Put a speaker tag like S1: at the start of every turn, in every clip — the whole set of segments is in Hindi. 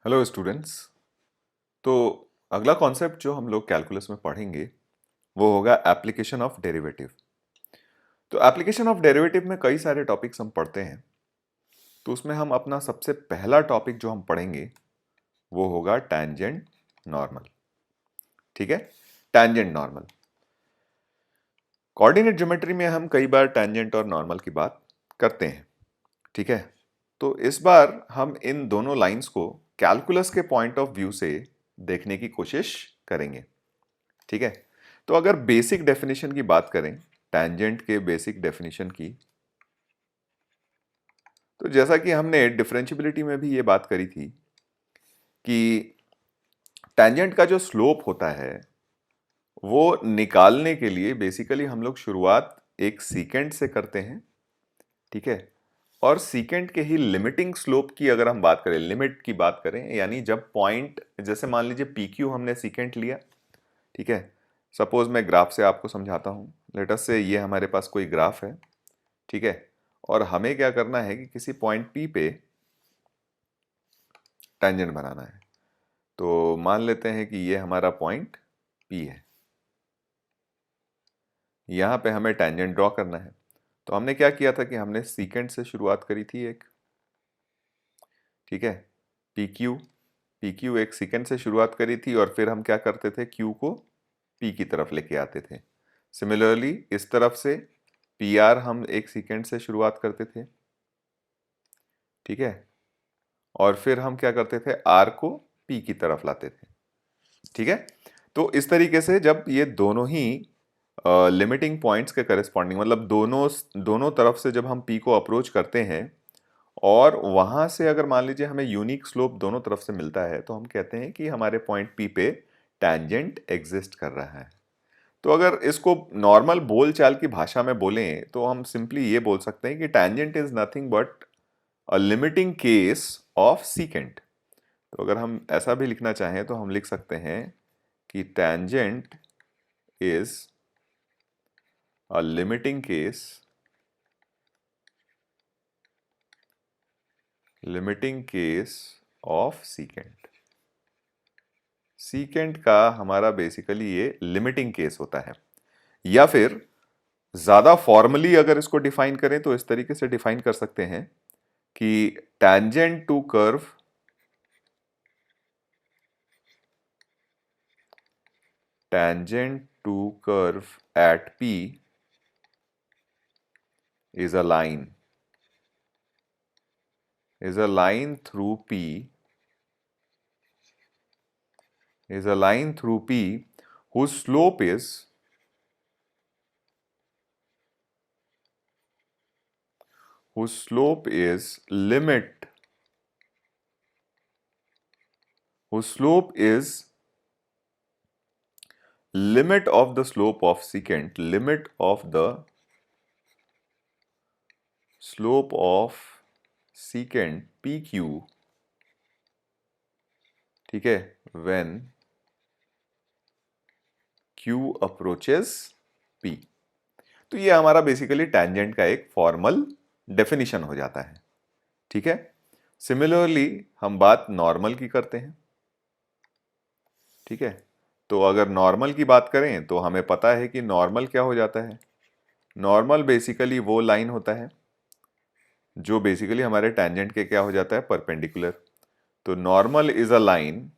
S1: Hello students. तो अगला कॉन्सेप्ट जो हम लोग कैलकुलस में पढ़ेंगे वो होगा एप्लीकेशन ऑफ डेरिवेटिव। तो एप्लीकेशन ऑफ डेरिवेटिव में कई सारे टॉपिक्स हम पढ़ते हैं। तो उसमें हम अपना सबसे पहला टॉपिक जो हम पढ़ेंगे वो होगा टैंजेंट नॉर्मल। ठीक है, टैंजेंट नॉर्मल। कोऑर्डिनेट ज्योमेट्री में हम कई बार टैंजेंट और नॉर्मल की बात करते हैं। ठीक है, तो इस बार हम इन दोनों लाइंस को कैलकुलस के पॉइंट ऑफ व्यू से देखने की कोशिश करेंगे। ठीक है, तो अगर बेसिक डेफिनेशन की बात करें, टैंजेंट के बेसिक डेफिनेशन की, तो जैसा कि हमने डिफरेंशियबिलिटी में भी ये बात करी थी कि टैंजेंट का जो स्लोप होता है वो निकालने के लिए बेसिकली हम लोग शुरुआत एक सीकेंट से करते हैं। ठीक है, और सीकेंट के ही लिमिटिंग स्लोप की अगर हम बात करें, लिमिट की बात करें, यानी जब पॉइंट, जैसे मान लीजिए पी क्यू हमने सीकेंट लिया। ठीक है, सपोज मैं ग्राफ से आपको समझाता हूं। लेट अस से ये हमारे पास कोई ग्राफ है। ठीक है, और हमें क्या करना है कि किसी पॉइंट पी पे टेंजेंट बनाना है। तो मान लेते हैं कि ये हमारा पॉइंट पी है, यहां पे हमें टेंजेंट ड्रॉ करना है। तो हमने क्या किया था कि हमने सीकेंट से शुरुआत करी थी एक। ठीक है, पी क्यू एक सीकेंट से शुरुआत करी थी और फिर हम क्या करते थे, क्यू को पी की तरफ लेके आते थे। सिमिलरली इस तरफ से पी आर हम एक सीकेंट से शुरुआत करते थे। ठीक है, और फिर हम क्या करते थे, आर को पी की तरफ लाते थे। ठीक है, तो इस तरीके से जब ये दोनों ही लिमिटिंग पॉइंट्स के करेस्पॉन्डिंग, मतलब दोनों दोनों तरफ से जब हम पी को अप्रोच करते हैं और वहां से अगर मान लीजिए हमें यूनिक स्लोप दोनों तरफ से मिलता है, तो हम कहते हैं कि हमारे पॉइंट पी पे टैंजेंट एग्जिस्ट कर रहा है। तो अगर इसको नॉर्मल बोलचाल की भाषा में बोलें तो हम सिंपली ये बोल सकते हैं कि tangent is nothing but a limiting case of secant. तो अगर हम ऐसा भी लिखना चाहें तो हम लिख सकते हैं कि tangent is a limiting case of secant। secant का हमारा बेसिकली ये लिमिटिंग केस होता है। या फिर ज्यादा फॉर्मली अगर इसको डिफाइन करें तो इस तरीके से डिफाइन कर सकते हैं कि tangent to curve at P is a line through P whose slope is limit whose slope is limit of the slope of secant, limit of the slope of secant PQ। ठीक है, when Q approaches P। तो ये हमारा बेसिकली टैंजेंट का एक फॉर्मल डेफिनेशन हो जाता है। ठीक है, सिमिलरली हम बात नॉर्मल की करते हैं। ठीक है, तो अगर नॉर्मल की बात करें तो हमें पता है कि नॉर्मल क्या हो जाता है। नॉर्मल बेसिकली वो लाइन होता है जो बेसिकली हमारे टैंजेंट के क्या हो जाता है, परपेंडिकुलर। तो normal is a line,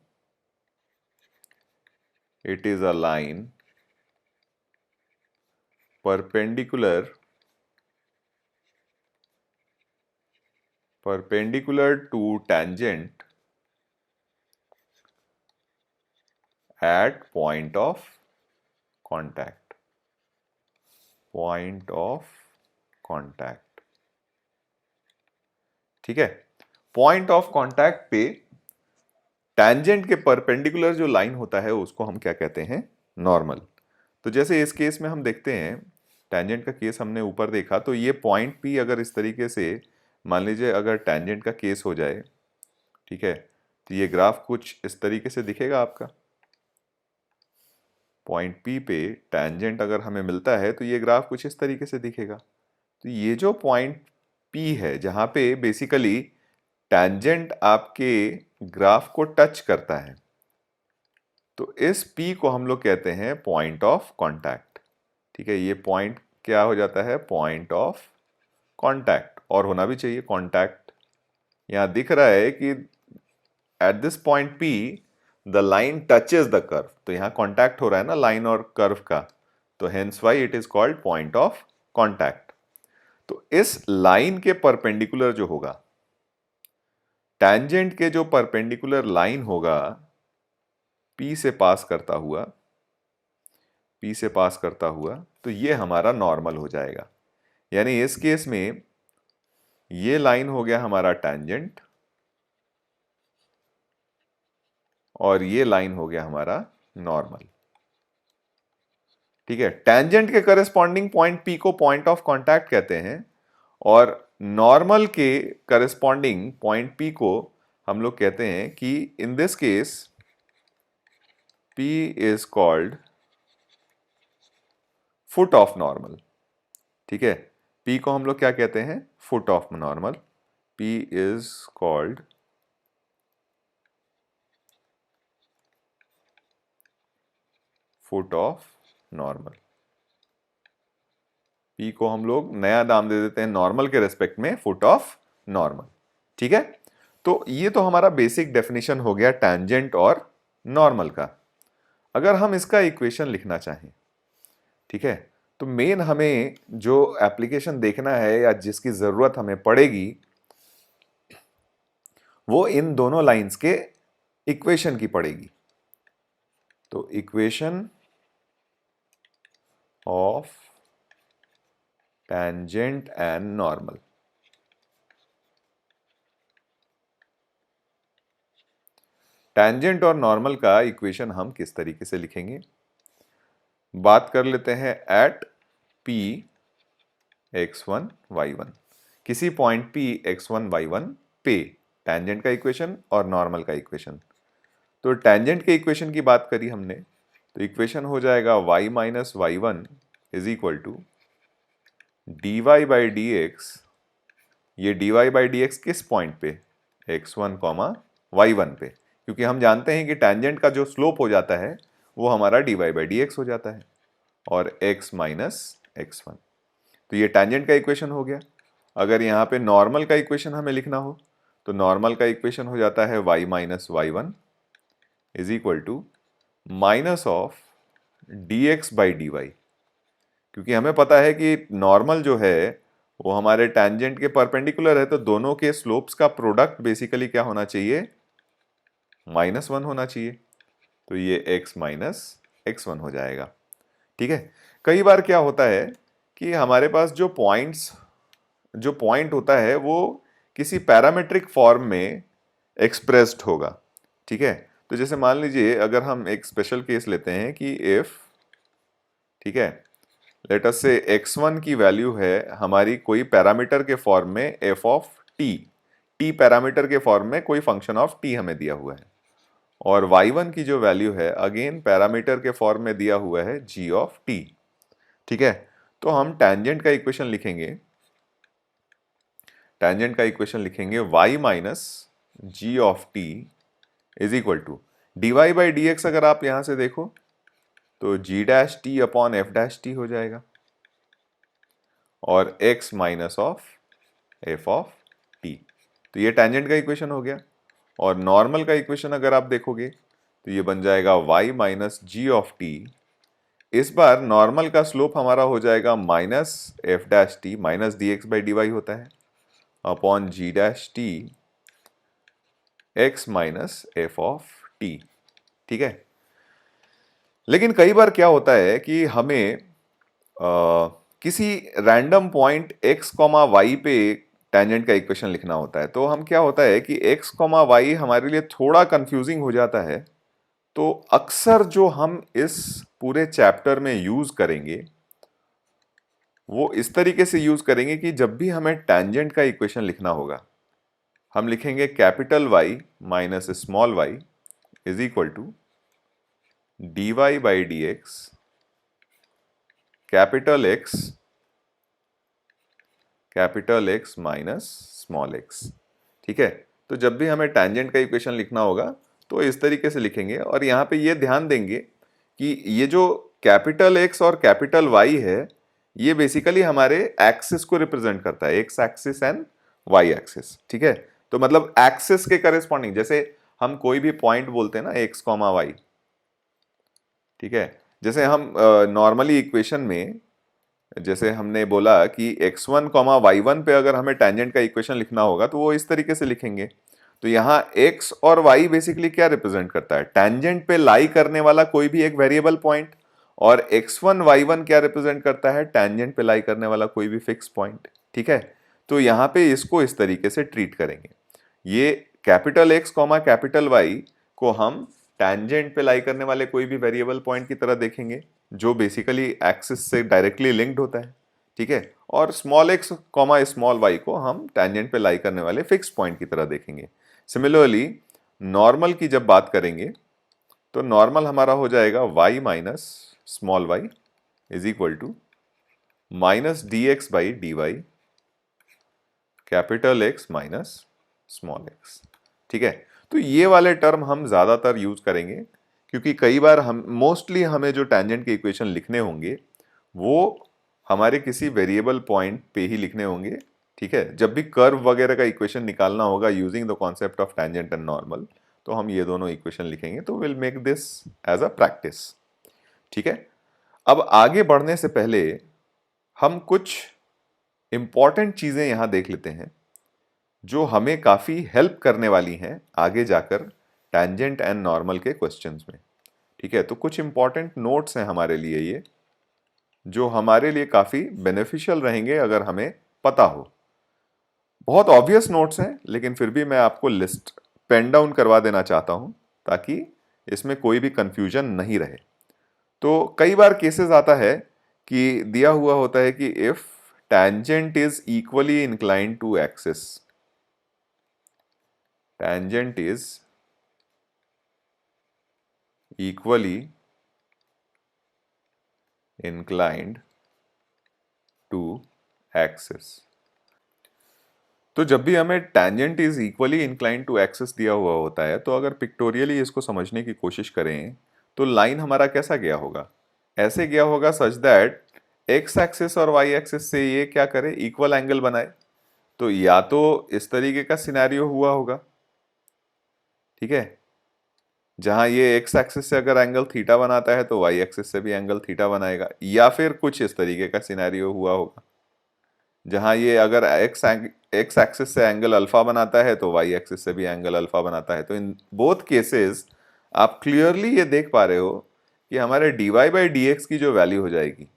S1: it is a line perpendicular to tangent at point of contact, point of contact। ठीक है, पॉइंट ऑफ कांटेक्ट पे टैंजेंट के परपेंडिकुलर जो लाइन होता है उसको हम क्या कहते हैं, नॉर्मल। तो जैसे इस केस में हम देखते हैं, टैंजेंट का केस हमने ऊपर देखा, तो ये पॉइंट पी अगर इस तरीके से मान लीजिए अगर टैंजेंट का केस हो जाए, ठीक है, तो ये ग्राफ कुछ इस तरीके से दिखेगा आपका। पॉइंट पी पे टैंजेंट अगर हमें मिलता है तो ये ग्राफ कुछ इस तरीके से दिखेगा। तो ये जो पॉइंट पी है जहां पे बेसिकली टैंजेंट आपके ग्राफ को टच करता है तो इस P को हम लोग कहते हैं पॉइंट ऑफ कांटेक्ट। ठीक है, ये पॉइंट क्या हो जाता है, पॉइंट ऑफ कांटेक्ट, और होना भी चाहिए कांटेक्ट। यहां दिख रहा है कि at this point P the line touches the curve, तो यहां कांटेक्ट हो रहा है ना लाइन और कर्व का, तो hence why it is called point of contact. तो इस लाइन के परपेंडिकुलर जो होगा, टैंजेंट के जो परपेंडिकुलर लाइन होगा P से पास करता हुआ, P से पास करता हुआ, तो ये हमारा नॉर्मल हो जाएगा। यानी इस केस में ये लाइन हो गया हमारा टैंजेंट और ये लाइन हो गया हमारा नॉर्मल। ठीक है, टैंजेंट के करस्पॉन्डिंग पॉइंट P को पॉइंट ऑफ कांटेक्ट कहते हैं और नॉर्मल के करस्पॉन्डिंग पॉइंट P को हम लोग कहते हैं कि in this case P is called foot of normal. ठीक है, P को हम लोग क्या कहते हैं, foot of normal. P is called foot of normal. P को हम लोग नया नाम दे देते हैं नॉर्मल के रेस्पेक्ट में, फुट ऑफ नॉर्मल। ठीक है, तो ये तो हमारा बेसिक डेफिनेशन हो गया टैंजेंट और नॉर्मल का। अगर हम इसका इक्वेशन लिखना चाहें, ठीक है, तो मेन हमें जो एप्लीकेशन देखना है या जिसकी जरूरत हमें पड़ेगी वो इन दोनों लाइंस के इक्वेशन की पड़ेगी। तो equation of tangent and normal. Tangent और नॉर्मल का इक्वेशन हम किस तरीके से लिखेंगे, बात कर लेते हैं एट P x1 y1, किसी पॉइंट P x1 y1 पे टैंजेंट का इक्वेशन और नॉर्मल का इक्वेशन। तो टैंजेंट के इक्वेशन की बात करी हमने, तो इक्वेशन हो जाएगा y minus Y one is equal to D Y by D x. ये d Y by D x किस पॉइंट पे, x1 कॉमा वाई वन पे, क्योंकि हम जानते हैं कि टैंजेंट का जो स्लोप हो जाता है वो हमारा D Y by D X हो जाता है, और x माइनस एक्स वन। तो ये टैंजेंट का इक्वेशन हो गया। अगर यहाँ पे नॉर्मल का इक्वेशन हमें लिखना हो तो नॉर्मल का इक्वेशन हो जाता है y minus Y one is equal to minus of D X by D Y, क्योंकि हमें पता है कि नॉर्मल जो है वो हमारे टैंजेंट के परपेंडिकुलर है, तो दोनों के स्लोप्स का प्रोडक्ट बेसिकली क्या होना चाहिए, -1 होना चाहिए। तो ये x माइनस एक्स वन हो जाएगा। ठीक है, कई बार क्या होता है कि हमारे पास जो पॉइंट होता है वो किसी पैरामेट्रिक फॉर्म में एक्सप्रेस्ड होगा। ठीक है, तो जैसे मान लीजिए अगर हम एक स्पेशल केस लेते हैं कि इफ, ठीक है, लेट अस से x1 की वैल्यू है हमारी कोई पैरामीटर के फॉर्म में f ऑफ t पैरामीटर के फॉर्म में कोई फंक्शन ऑफ t हमें दिया हुआ है, और y1 की जो वैल्यू है अगेन पैरामीटर के फॉर्म में दिया हुआ है g ऑफ t। ठीक है, तो हम टैंजेंट का इक्वेशन लिखेंगे, y minus ji of t is equal to D Y by D x. अगर आप यहां से देखो तो g dash t upon f dash t हो जाएगा, और x minus of f of t. तो ये टैंजेंट का इक्वेशन हो गया। और नॉर्मल का इक्वेशन अगर आप देखोगे तो ये बन जाएगा y minus ji of T. इस बार नॉर्मल का स्लोप हमारा हो जाएगा minus F dash T, minus D X by D Y होता है, upon G dash T X minus F of T. ठीक है, लेकिन कई बार क्या होता है कि हमें किसी random point x comma Y पे टैंजेंट का इक्वेशन लिखना होता है। तो हम क्या होता है कि x कॉमा वाई हमारे लिए थोड़ा कंफ्यूजिंग हो जाता है, तो अक्सर जो हम इस पूरे चैप्टर में यूज करेंगे वो इस तरीके से यूज करेंगे कि जब भी हमें टैंजेंट का इक्वेशन लिखना होगा हम लिखेंगे capital Y minus small y is equal to D Y by D X capital X minus small x। ठीक है, तो जब भी हमें टैंजेंट का इक्वेशन लिखना होगा तो इस तरीके से लिखेंगे। और यहाँ पे ये ध्यान देंगे कि ये जो कैपिटल एक्स और कैपिटल वाई है, ये बेसिकली हमारे एक्सिस को रिप्रेजेंट करता है, X axis and Y axis. ठीक है, तो मतलब एक्सिस के करेस्पॉन्डिंग, जैसे हम कोई भी पॉइंट बोलते हैं ना एक्स कॉमा वाई, ठीक है, जैसे हम नॉर्मली इक्वेशन में जैसे हमने बोला कि x1 कॉमा y1 पे अगर हमें टैंजेंट का इक्वेशन लिखना होगा तो वो इस तरीके से लिखेंगे। तो यहाँ x और y बेसिकली क्या रिप्रेजेंट करता है, टैंजेंट पे लाई करने वाला कोई भी एक वेरिएबल पॉइंट, और x1 y1 क्या रिप्रेजेंट करता है, टैंजेंट पे लाई करने वाला कोई भी फिक्स पॉइंट। ठीक है, तो यहाँ पे इसको इस तरीके से ट्रीट करेंगे। ये capital X comma capital Y को हम टैंजेंट पे लाई करने वाले कोई भी वेरिएबल पॉइंट की तरह देखेंगे जो बेसिकली एक्सिस से डायरेक्टली लिंक्ड होता है। ठीक है, और small x comma small y को हम टैंजेंट पे लाई करने वाले फिक्स पॉइंट की तरह देखेंगे। सिमिलरली नॉर्मल की जब बात करेंगे तो नॉर्मल हमारा हो जाएगा y minus small y is equal to minus D X by D Y capital X minus small x। ठीक है, तो ये वाले टर्म हम ज्यादातर यूज करेंगे क्योंकि कई बार हम मोस्टली हमें जो टैंजेंट के इक्वेशन लिखने होंगे वो हमारे किसी वेरिएबल पॉइंट पे ही लिखने होंगे। ठीक है, जब भी कर्व वगैरह का इक्वेशन निकालना होगा using the concept of tangent and normal, तो हम ये दोनों इक्वेशन लिखेंगे। तो will make this as a practice. ठीक है, अब आगे बढ़ने से पहले हम कुछ इंपॉर्टेंट चीजें यहां देख लेते हैं जो हमें काफी हेल्प करने वाली हैं आगे जाकर टैंजेंट एंड नॉर्मल के क्वेश्चंस में। ठीक है, तो कुछ इंपॉर्टेंट नोट्स हैं हमारे लिए ये, जो हमारे लिए काफी बेनिफिशियल रहेंगे अगर हमें पता हो। बहुत ऑब्वियस नोट्स हैं लेकिन फिर भी मैं आपको लिस्ट पेन डाउन करवा देना चाहता हूं ताकि इसमें कोई भी कंफ्यूजन नहीं रहे। तो कई बार केसेस आता है कि दिया हुआ होता है कि if tangent is equally inclined to axis, tangent is equally inclined to axis। तो जब भी हमें tangent is equally inclined to axis दिया हुआ होता है तो अगर पिक्टोरियली इसको समझने की कोशिश करें तो लाइन हमारा कैसा गया होगा, ऐसे गया होगा सच दैट एक्स एक्सिस और वाई एक्सिस से ये क्या करे, इक्वल एंगल बनाए। तो या तो इस तरीके का सिनेरियो हुआ होगा, ठीक है, जहां ये एक्स एक्सिस से अगर एंगल थीटा बनाता है तो वाई एक्सिस से भी एंगल थीटा बनाएगा, या फिर कुछ इस तरीके का सिनेरियो हुआ होगा जहां ये अगर एक्स एक्सिस से एंगल अल्फा बनाता है तो वाई एक्सिस से भी एंगल अल्फा बनाता है। तो इन बोथ केसेस आप क्लियरली ये देख पा रहे हो कि हमारे dy बाई डी एक्स की जो वैल्यू हो जाएगी,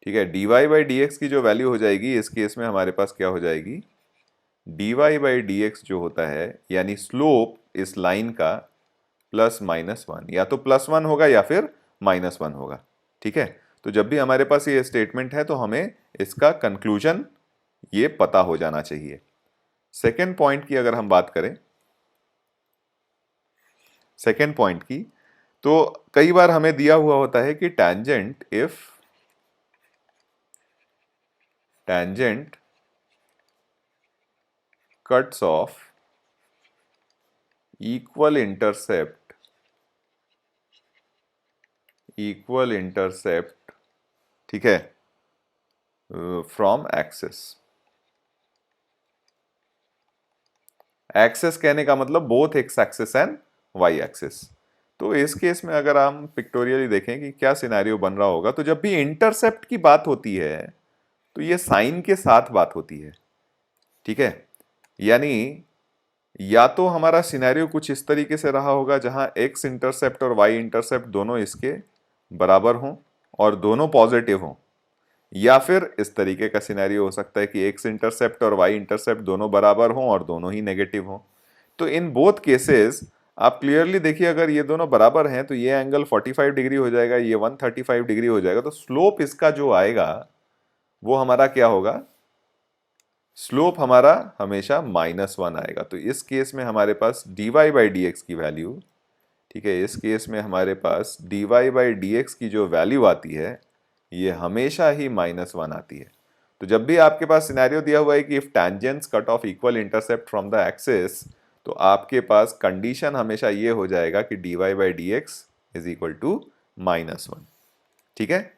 S1: ठीक है, dy बाई डी एक्स की जो वैल्यू हो जाएगी इस केस में हमारे पास क्या हो जाएगी, dy बाई डी एक्स जो होता है यानी स्लोप इस लाइन का प्लस माइनस वन, या तो प्लस वन होगा या फिर माइनस वन होगा। ठीक है, तो जब भी हमारे पास ये स्टेटमेंट है तो हमें इसका कंक्लूजन ये पता हो जाना चाहिए। सेकेंड पॉइंट की अगर हम बात करें, सेकेंड पॉइंट की, तो कई बार हमें दिया हुआ होता है कि tangent if tangent cuts off equal intercept, ठीक है, फ्रॉम एक्सिस। एक्सिस कहने का मतलब both X axis and Y axis. तो इस केस में अगर हम पिक्टोरियली देखें कि क्या सिनेरियो बन रहा होगा, तो जब भी इंटरसेप्ट की बात होती है तो ये साइन के साथ बात होती है। ठीक है, यानी या तो हमारा सिनेरियो कुछ इस तरीके से रहा होगा जहां एक्स इंटरसेप्ट और वाई इंटरसेप्ट दोनों इसके बराबर हों और दोनों पॉजिटिव हों, या फिर इस तरीके का सिनेरियो हो सकता है कि एक्स इंटरसेप्ट और वाई इंटरसेप्ट दोनों बराबर हों और दोनों ही नेगेटिव हों। तो इन बोथ केसेस आप क्लियरली देखिए, अगर ये दोनों बराबर हैं तो ये एंगल 45 डिग्री हो जाएगा, ये 135 डिग्री हो जाएगा। तो स्लोप इसका जो आएगा वो हमारा क्या होगा, स्लोप हमारा हमेशा -1 आएगा। तो इस केस में हमारे पास dy बाई डी एक्स की वैल्यू, ठीक है, इस केस में हमारे पास dy बाई डी एक्स की जो वैल्यू आती है ये हमेशा ही -1 आती है। तो जब भी आपके पास सिनेरियो दिया हुआ है कि if tangents cut off equal intercept from the axis, तो आपके पास कंडीशन हमेशा ये हो जाएगा कि dy by D X is equal to -1। ठीक है,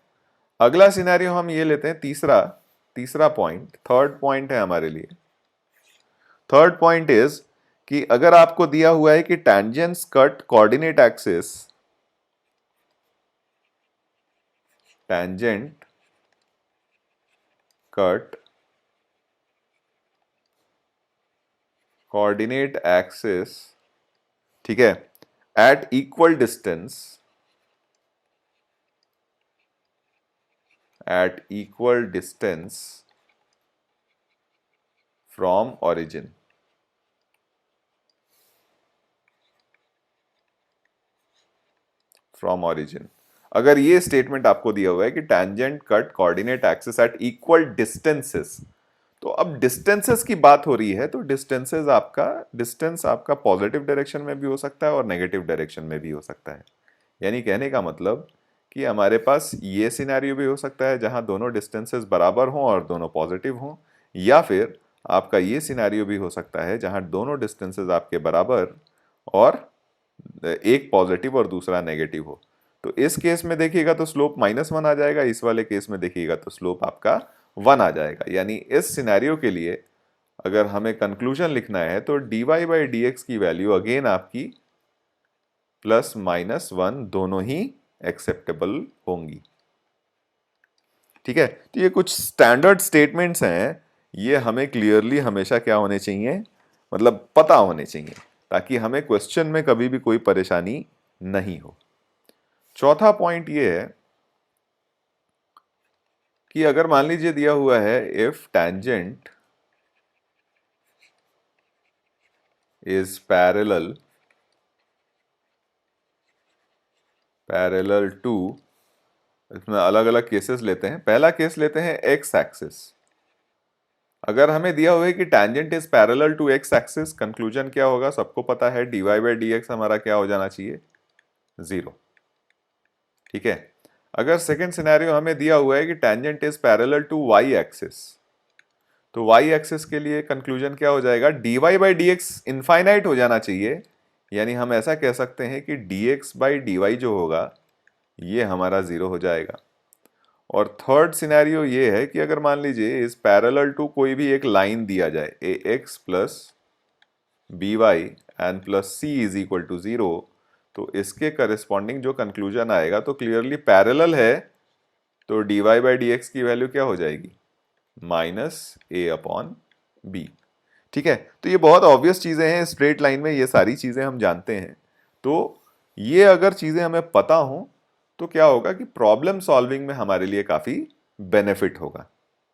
S1: अगला सिनेरियो हम ये लेते हैं, तीसरा पॉइंट, थर्ड पॉइंट है हमारे लिए। थर्ड पॉइंट इज कि अगर आपको दिया हुआ है कि tangents cut coordinate axis, tangent cut coordinate axis, ठीक है, एट इक्वल डिस्टेंस, फ्रॉम origin, अगर ये स्टेटमेंट आपको दिया हुआ है कि tangent cut coordinate axis at equal distances, तो अब डिस्टेंसेस की बात हो रही है, तो डिस्टेंस आपका पॉजिटिव डायरेक्शन में भी हो सकता है और नेगेटिव डायरेक्शन में भी हो सकता है। यानी कहने का मतलब कि हमारे पास ये सिनेरियो भी हो सकता है जहां दोनों डिस्टेंसेस बराबर हों और दोनों पॉजिटिव हों, या फिर आपका ये सिनेरियो भी हो सकता है जहां दोनों डिस्टेंसेस आपके बराबर और एक पॉजिटिव और दूसरा नेगेटिव हो। तो इस केस में देखिएगा तो स्लोप -1 आ जाएगा, इस वाले केस में देखिएगा तो स्लोप आपका 1 आ जाएगा। यानी इस सिनेरियो के लिए अगर हमें कंक्लूजन लिखना है तो dy बाई डी एक्स की वैल्यू अगेन आपकी +-1 दोनों ही एक्सेप्टेबल होंगी। ठीक है, तो ये कुछ स्टैंडर्ड स्टेटमेंट्स हैं, ये हमें क्लियरली हमेशा क्या होने चाहिए, मतलब पता होने चाहिए, ताकि हमें क्वेश्चन में कभी भी कोई परेशानी नहीं हो। चौथा पॉइंट ये है कि अगर मान लीजिए दिया हुआ है if tangent is parallel to, इसमें अलग अलग केसेस लेते हैं। पहला केस लेते हैं एक्स एक्सिस। अगर हमें दिया हुआ है कि tangent is parallel to X axis, conclusion क्या होगा, सबको पता है, dy बाई डी एक्स हमारा क्या हो जाना चाहिए, 0। ठीक है, अगर सेकेंड सिनेरियो हमें दिया हुआ है कि tangent is parallel to Y axis, तो वाई एक्सिस के लिए कंक्लूजन क्या हो जाएगा, dy by D X infinite हो जाना चाहिए। यानी हम ऐसा कह सकते हैं कि dx बाई dy जो होगा ये हमारा 0 हो जाएगा। और थर्ड सिनेरियो ये है कि अगर मान लीजिए इस पैरेलल टू कोई भी एक लाइन दिया जाए, ax plus by and plus c is equal to 0, तो इसके करस्पॉन्डिंग जो कंक्लूजन आएगा, तो क्लियरली पैरेलल है, तो dy बाई डी एक्स की वैल्यू क्या हो जाएगी, -a/b। ठीक है, तो ये बहुत ऑब्वियस चीजें हैं, स्ट्रेट लाइन में ये सारी चीजें हम जानते हैं। तो ये अगर चीजें हमें पता हो तो क्या होगा कि प्रॉब्लम सॉल्विंग में हमारे लिए काफी बेनिफिट होगा।